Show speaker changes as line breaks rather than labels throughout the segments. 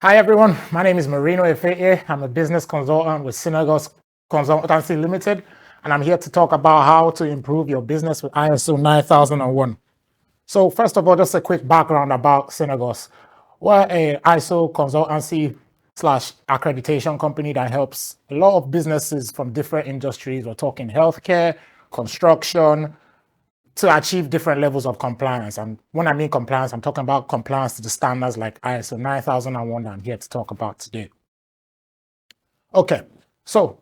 Hi everyone, my name is Marino Efeye. I'm a business consultant with Synergos Consultancy Limited, and I'm here to talk about how to improve your business with ISO 9001. So first of all, just a quick background about Synergos. We're a ISO consultancy slash accreditation company that helps a lot of businesses from different industries. We're talking healthcare, construction, to achieve different levels of compliance. And when I mean compliance, I'm talking about compliance to the standards like ISO 9001 that I'm here to talk about today. Okay, so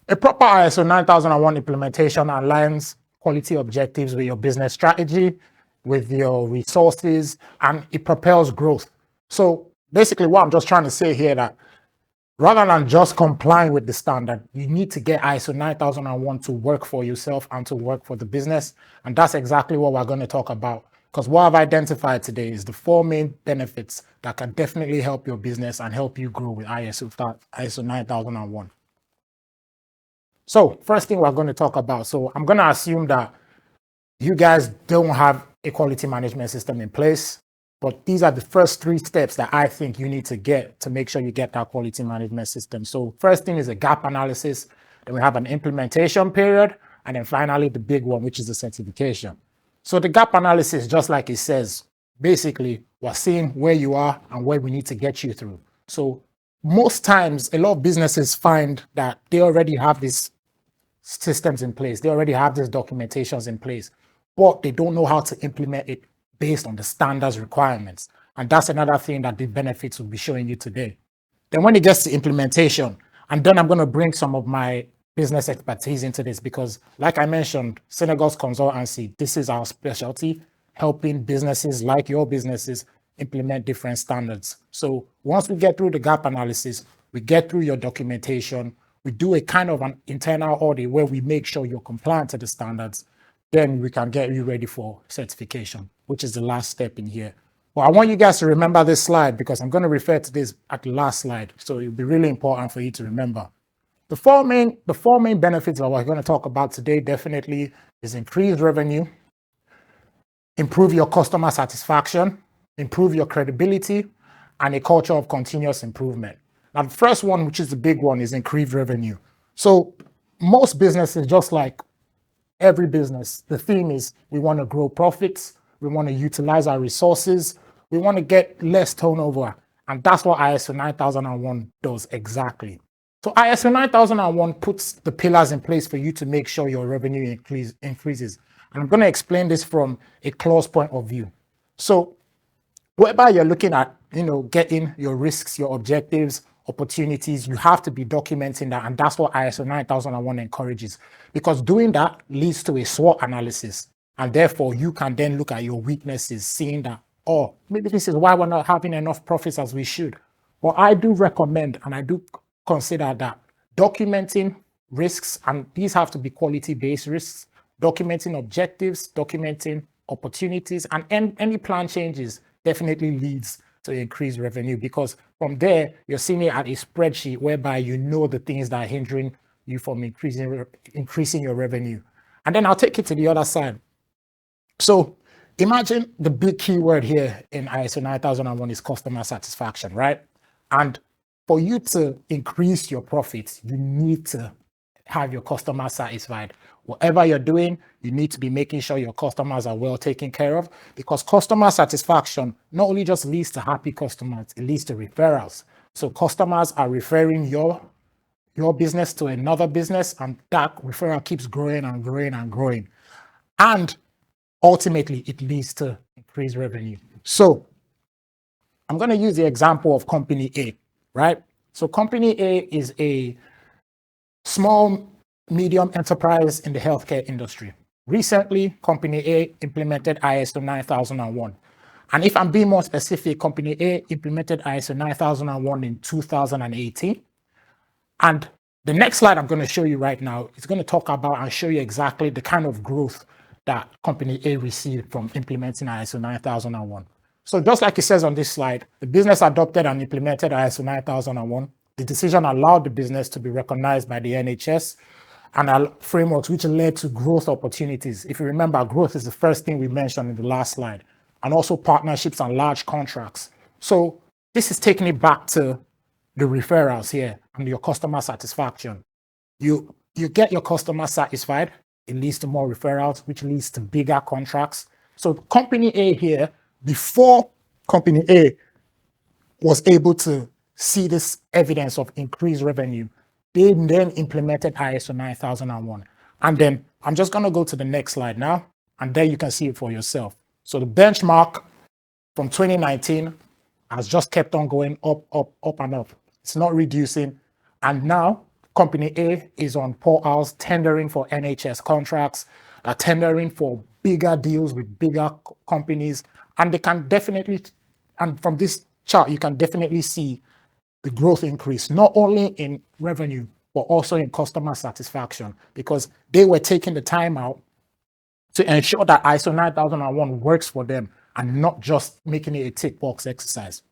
a proper ISO 9001 implementation aligns quality objectives with your business strategy, with your resources, and it propels growth. So basically what I'm just trying to say here that rather than just complying with the standard, you need to get ISO 9001 to work for yourself and to work for the business. And that's exactly what we're going to talk about. Because what I've identified today is the four main benefits that can definitely help your business and help you grow with ISO 9001. So first thing we're going to talk about. So I'm going to assume that you guys don't have a quality management system in place. But these are the first three steps that I think you need to get to make sure you get that quality management system. So first thing is a gap analysis. Then we have an implementation period. And then finally, the big one, which is the certification. So the gap analysis, just like it says, basically, we're seeing where you are and where we need to get you through. So most times, a lot of businesses find that they already have these systems in place. They already have these documentations in place, but they don't know how to implement it based on the standards requirements. And that's another thing that the benefits will be showing you today. Then when it gets to implementation, and then I'm going to bring some of my business expertise into this because, like I mentioned, Synergos Consultancy, this is our specialty, helping businesses like your businesses implement different standards. So once we get through the gap analysis, we get through your documentation, we do a kind of an internal audit where we make sure you're compliant to the standards, then we can get you ready for certification, which is the last step in here. Well, I want you guys to remember this slide because I'm going to refer to this at the last slide. So it'll be really important for you to remember. The four main benefits that we're going to talk about today definitely is increased revenue, improve your customer satisfaction, improve your credibility, and a culture of continuous improvement. Now, the first one, which is the big one, is increased revenue. So most businesses, just like every business, the theme is we want to grow profits, we want to utilize our resources, we want to get less turnover. And that's what ISO 9001 does exactly. So ISO 9001 puts the pillars in place for you to make sure your revenue increases. And I'm going to explain this from a close point of view. So whereby you're looking at, getting your risks, your objectives, opportunities, you have to be documenting that. And that's what ISO 9001 encourages, because doing that leads to a SWOT analysis. And therefore, you can then look at your weaknesses, seeing that, oh, maybe this is why we're not having enough profits as we should. Well, I do recommend, and I do consider that documenting risks, and these have to be quality-based risks, documenting objectives, documenting opportunities, and any plan changes definitely leads to increased revenue, because from there, you're seeing it at a spreadsheet whereby you know the things that are hindering you from increasing your revenue. And then I'll take it to the other side. So imagine the big keyword here in ISO 9001 is customer satisfaction, right? And for you to increase your profits, you need to have your customers satisfied. Whatever you're doing, you need to be making sure your customers are well taken care of, because customer satisfaction not only just leads to happy customers, it leads to referrals. So customers are referring your business to another business, and that referral keeps growing and growing and growing. And ultimately, it leads to increased revenue. So I'm going to use the example of Company A, right? So Company A is a small, medium enterprise in the healthcare industry. Recently, Company A implemented ISO 9001. And if I'm being more specific, Company A implemented ISO 9001 in 2018. And the next slide I'm going to show you right now is going to talk about and show you exactly the kind of growth that Company A received from implementing ISO 9001. So just like it says on this slide, the business adopted and implemented ISO 9001. The decision allowed the business to be recognized by the NHS and frameworks, which led to growth opportunities. If you remember, growth is the first thing we mentioned in the last slide, and also partnerships and large contracts. So this is taking it back to the referrals here and your customer satisfaction. You get your customer satisfied, it leads to more referrals, which leads to bigger contracts. So company A here, before company A was able to see this evidence of increased revenue, they then implemented ISO 9001. And then I'm just going to go to the next slide now, and there you can see it for yourself. So the benchmark from 2019 has just kept on going up and up. It's not reducing. And now company A is on portals tendering for NHS contracts, tendering for bigger deals with bigger companies. And they can definitely, and from this chart, you can definitely see the growth increase, not only in revenue, but also in customer satisfaction, because they were taking the time out to ensure that ISO 9001 works for them and not just making it a tick box exercise.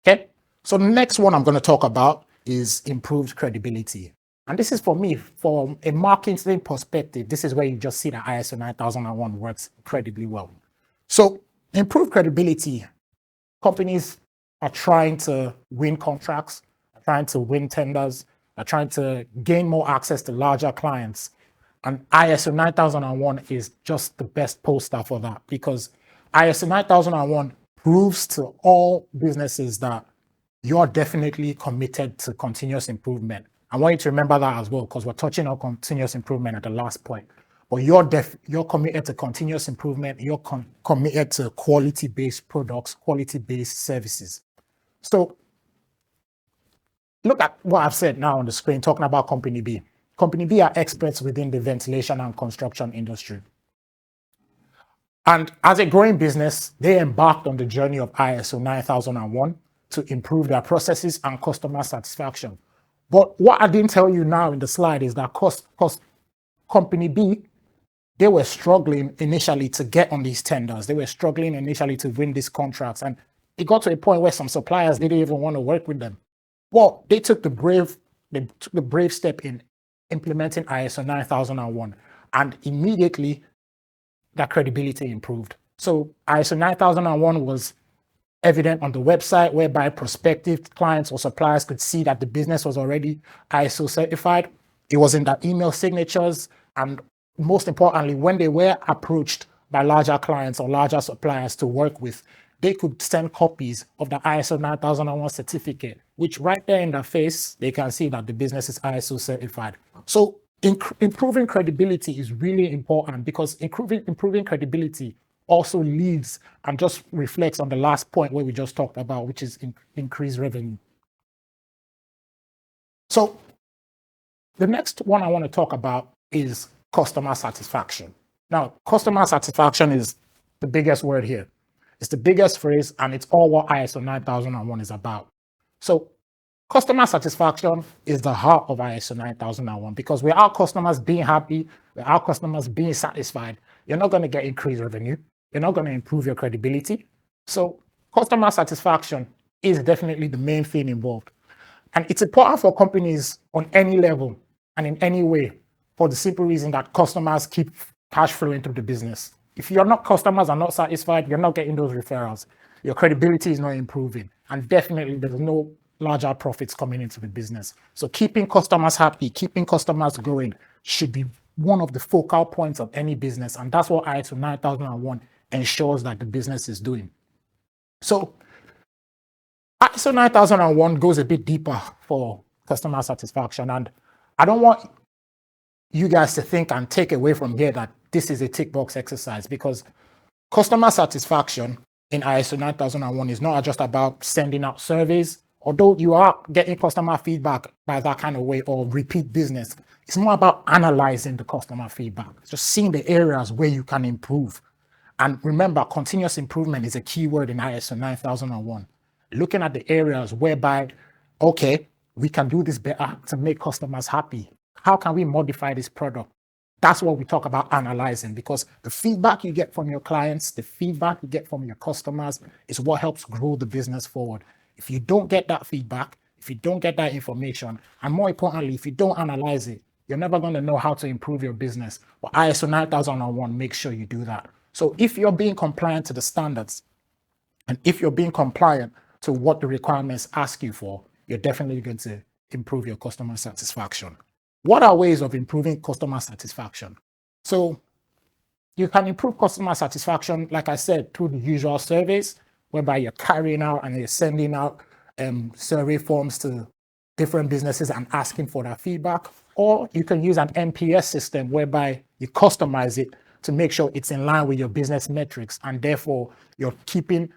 Okay, so the next one I'm going to talk about is improved credibility. And this is for me, from a marketing perspective, this is where you just see that ISO 9001 works incredibly well. So improved credibility, companies are trying to win contracts, are trying to win tenders, are trying to gain more access to larger clients. And ISO 9001 is just the best poster for that, because ISO 9001 proves to all businesses that you're definitely committed to continuous improvement. I want you to remember that as well, because we're touching on continuous improvement at the last point. But you're committed to continuous improvement. You're committed to quality-based products, quality-based services. So look at what I've said now on the screen, talking about Company B. Company B are experts within the ventilation and construction industry. And as a growing business, they embarked on the journey of ISO 9001 to improve their processes and customer satisfaction. But what I didn't tell you now in the slide is that Company B, they were struggling initially to get on these tenders. They were struggling initially to win these contracts. And it got to a point where some suppliers didn't even want to work with them. Well, they took the brave step in implementing ISO 9001, and immediately that credibility improved. So ISO 9001 was evident on the website, whereby prospective clients or suppliers could see that the business was already ISO certified. It was in their email signatures, and most importantly, when they were approached by larger clients or larger suppliers to work with, they could send copies of the ISO 9001 certificate, which right there in their face, they can see that the business is ISO certified. So improving credibility is really important, because improving credibility also leads and just reflects on the last point where we just talked about, which is increased revenue. So the next one I want to talk about is customer satisfaction. Now, customer satisfaction is the biggest word here. It's the biggest phrase, and it's all what ISO 9001 is about. So customer satisfaction is the heart of ISO 9001, because without customers being happy, without customers being satisfied, you're not going to get increased revenue. You're not going to improve your credibility. So customer satisfaction is definitely the main thing involved. And it's important for companies on any level and in any way, for the simple reason that customers keep cash flowing through the business. If customers are not satisfied, you're not getting those referrals. Your credibility is not improving. And definitely there's no larger profits coming into the business. So keeping customers happy, keeping customers growing should be one of the focal points of any business. And that's what ISO 9001 ensures that the business is doing. So ISO 9001 goes a bit deeper for customer satisfaction. And I don't want you guys to think and take away from here that this is a tick box exercise, because customer satisfaction in ISO 9001 is not just about sending out surveys, although you are getting customer feedback by that kind of way, or repeat business. It's more about analyzing the customer feedback, just seeing the areas where you can improve. And remember, continuous improvement is a key word in ISO 9001. Looking at the areas whereby, okay, we can do this better to make customers happy. How can we modify this product? That's what we talk about analyzing, because the feedback you get from your clients, the feedback you get from your customers is what helps grow the business forward. If you don't get that feedback, if you don't get that information, and more importantly, if you don't analyze it, you're never going to know how to improve your business. But ISO 9001 makes sure you do that. So if you're being compliant to the standards, and if you're being compliant to what the requirements ask you for, you're definitely going to improve your customer satisfaction. What are ways of improving customer satisfaction? So you can improve customer satisfaction, like I said, through the usual surveys, whereby you're carrying out and you're sending out survey forms to different businesses and asking for that feedback. Or you can use an NPS system whereby you customize it to make sure it's in line with your business metrics, and therefore you're keeping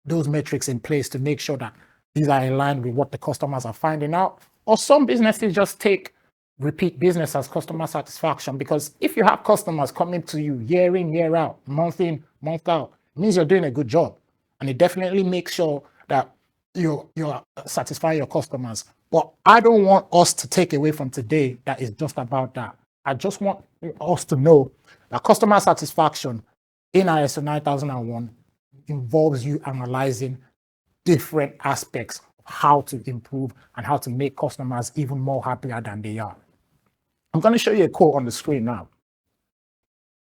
those metrics in place to make sure that these are in line with what the customers are finding out. Or some businesses just take repeat business as customer satisfaction, because if you have customers coming to you year in, year out, month in, month out, it means you're doing a good job. And it definitely makes sure that you're satisfying your customers. But I don't want us to take away from today that it's just about that. I just want us to know that customer satisfaction in ISO 9001 involves you analyzing different aspects of how to improve and how to make customers even more happier than they are. I'm going to show you a quote on the screen now.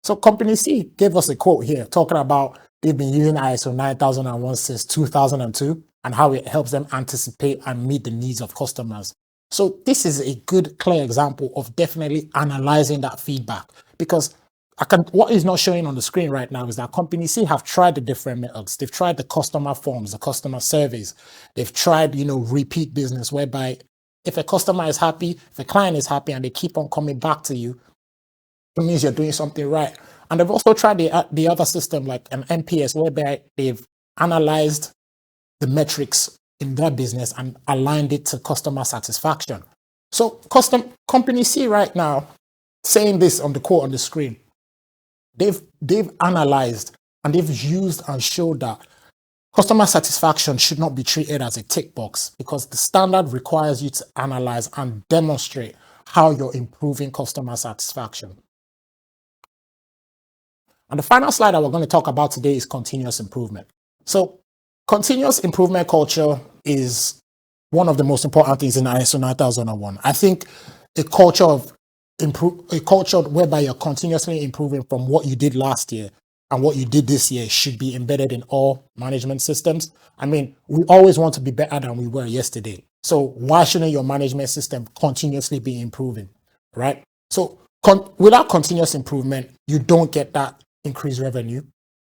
So Company C gave us a quote here talking about they've been using ISO 9001 since 2002 and how it helps them anticipate and meet the needs of customers. So this is a good, clear example of definitely analyzing that feedback, because what is not showing on the screen right now is that Company C have tried the different methods. They've tried the customer forms, the customer surveys. They've tried, repeat business, whereby if a customer is happy, if a client is happy and they keep on coming back to you, it means you're doing something right. And they've also tried the other system like an NPS, whereby they've analyzed the metrics in their business and aligned it to customer satisfaction. So Company C right now, saying this on the quote on the screen, they've analyzed and they've used and showed that customer satisfaction should not be treated as a tick box, because the standard requires you to analyze and demonstrate how you're improving customer satisfaction. And the final slide that we're going to talk about today is continuous improvement. So continuous improvement culture is one of the most important things in ISO 9001. I think a culture whereby you're continuously improving from what you did last year and what you did this year should be embedded in all management systems. I mean, we always want to be better than we were yesterday. So why shouldn't your management system continuously be improving, right? So without continuous improvement, you don't get that increased revenue,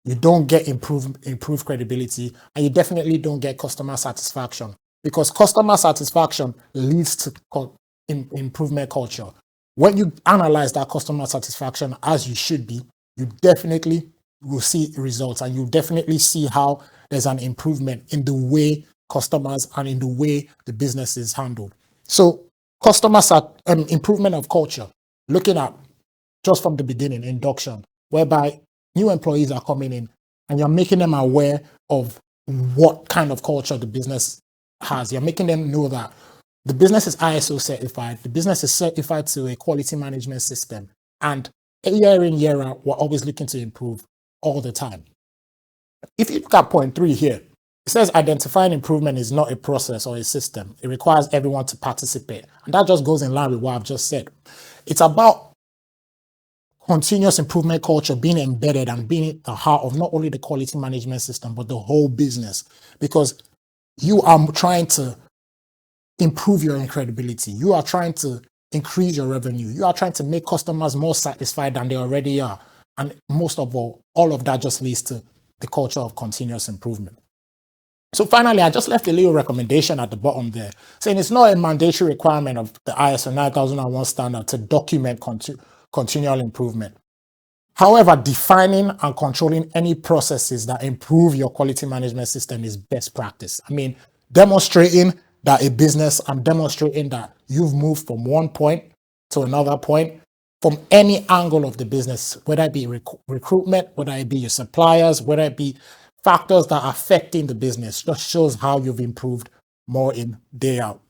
you don't get improved credibility, and you definitely don't get customer satisfaction, because customer satisfaction leads to improvement culture. When you analyze that customer satisfaction as you should be, you definitely will see results, and you definitely see how there's an improvement in the way customers and in the way the business is handled. So improvement of culture, looking at just from the beginning, induction, whereby new employees are coming in and you're making them aware of what kind of culture the business has. You're making them know that the business is ISO certified, the business is certified to a quality management system, and year in, year out, we're always looking to improve all the time. If you look at point 3 here, it says identifying improvement is not a process or a system. It requires everyone to participate. And that just goes in line with what I've just said. It's about continuous improvement culture being embedded and being at the heart of not only the quality management system, but the whole business, because you are trying to improve your credibility. You are trying to increase your revenue. You are trying to make customers more satisfied than they already are. And most of all of that just leads to the culture of continuous improvement. So finally, I just left a little recommendation at the bottom there, saying it's not a mandatory requirement of the ISO 9001 standard to document continual improvement. However, defining and controlling any processes that improve your quality management system is best practice. I mean, demonstrating that a business, I'm demonstrating that you've moved from one point to another point from any angle of the business, whether it be recruitment, whether it be your suppliers, whether it be factors that are affecting the business, just shows how you've improved more in, day out.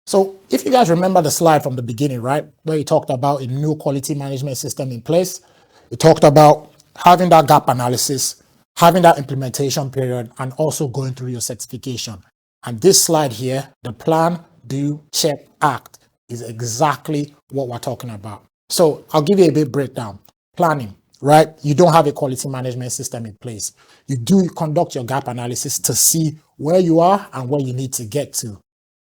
So if you guys remember the slide from the beginning, right, where he talked about a new quality management system in place, he talked about having that gap analysis, having that implementation period, and also going through your certification. And this slide here, the plan, do, check, act, is exactly what we're talking about. So I'll give you a bit breakdown. Planning. right? You don't have a quality management system in place. You do conduct your gap analysis to see where you are and where you need to get to.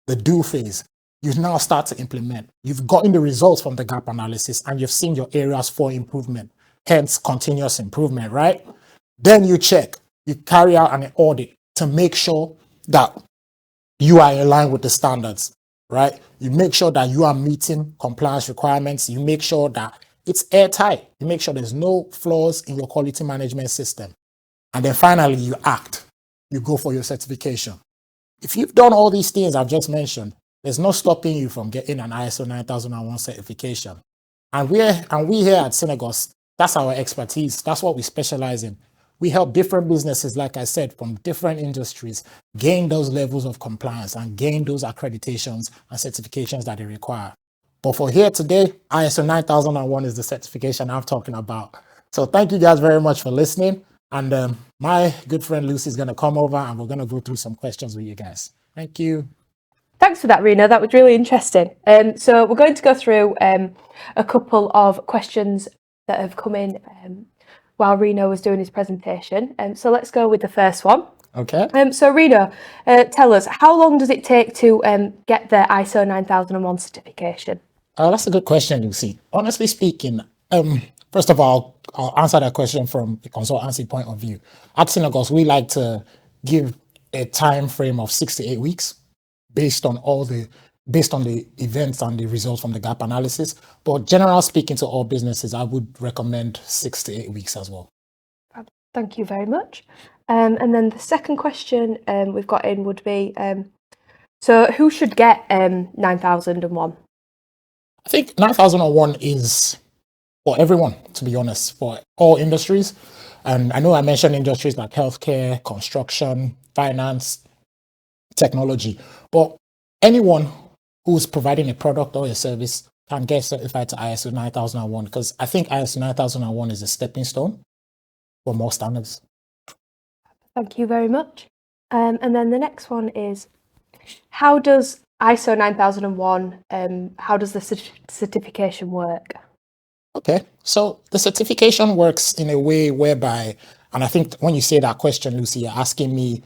The do phase, you now start to implement. You've gotten the results from the gap analysis and you've seen your areas for improvement, hence continuous improvement, right? Then you check, you carry out an audit to make sure that you are in line with the standards, right? You make sure that you are meeting compliance requirements. You make sure that it's airtight. You make sure there's no flaws in your quality management system. And then finally, you act. You go for your certification. If you've done all these things I've just mentioned, there's no stopping you from getting an ISO 9001 certification. And we here at Synagos, that's our expertise. That's what we specialize in. We help different businesses, like I said, from different industries, gain those levels of compliance and gain those accreditations and certifications that they require. But for here today, ISO 9001 is the certification I'm talking about. So thank you guys very much for listening. And my good friend Lucy is going to come over and we're going to go through some questions with you guys. Thank you.
Thanks for that, Reno. That was really interesting. So we're going to go through a couple of questions that have come in while Reno was doing his presentation. So let's go with the first one.
Okay.
So Reno, tell us, how long does it take to get the ISO 9001 certification?
That's a good question, Lucy. Honestly speaking, first of all, I'll answer that question from a consultancy point of view. At Synagos, we like to give a time frame of 6 to 8 weeks based on the events and the results from the gap analysis. But generally speaking to all businesses, I would recommend 6 to 8 weeks as well.
Thank you very much. And then the second question we've got in would be, so who should get 9001?
I think 9001 is for everyone, to be honest, for all industries. And I know I mentioned industries like healthcare, construction, finance, technology, but anyone who's providing a product or a service can get certified to ISO 9001 because I think ISO 9001 is a stepping stone for more standards.
Thank you very much. And then the next one is, how does ISO 9001, how does the certification work?
Okay, so the certification works in a way whereby, and I think when you say that question, Lucy, you're asking me,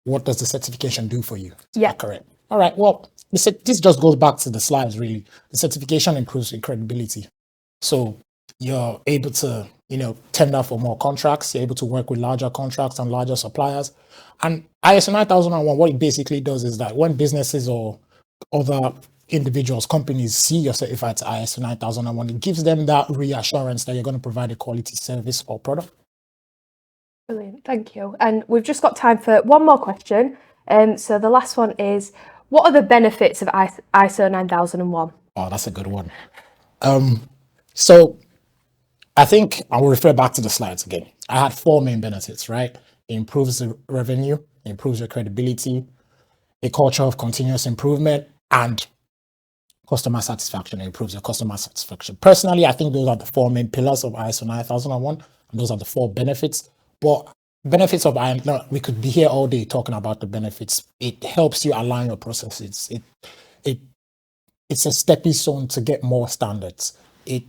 what does the certification do for you?
Yeah.
Correct. All right, well, this just goes back to the slides, really. The certification improves your credibility. So you're able to, tender for more contracts. You're able to work with larger contracts and larger suppliers. And ISO 9001, what it basically does is that when businesses or other individuals, companies see you're certified to ISO 9001, it gives them that reassurance that you're going to provide a quality service or product.
Brilliant, thank you. And we've just got time for one more question. So the last one is, what are the benefits of ISO 9001?
Oh, that's a good one. So I think I will refer back to the slides again. I had 4 main benefits, right? It improves the revenue, it improves your credibility, a culture of continuous improvement, and customer satisfaction. It improves your customer satisfaction. Personally, I think those are the 4 main pillars of ISO 9001, and those are the 4 benefits. But benefits of ISO, we could be here all day talking about the benefits. It helps you align your processes. It's a stepping stone to get more standards. It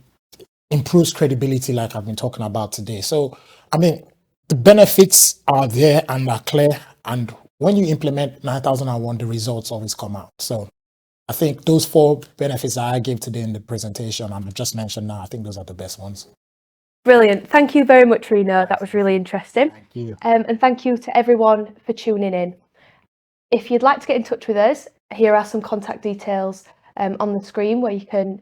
improves credibility, like I've been talking about today. So, I mean, the benefits are there and are clear. And when you implement 9001, the results always come out. So I think those 4 benefits that I gave today in the presentation and I've just mentioned now, I think those are the best ones.
Brilliant. Thank you very much, Reno. That was really interesting.
Thank you.
And thank you to everyone for tuning in. If you'd like to get in touch with us, here are some contact details on the screen where you can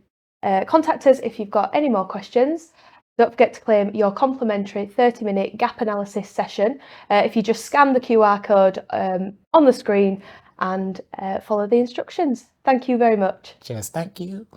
contact us if you've got any more questions. Don't forget to claim your complimentary 30-minute gap analysis session if you just scan the QR code on the screen and follow the instructions. Thank you very much.
Cheers. Thank you.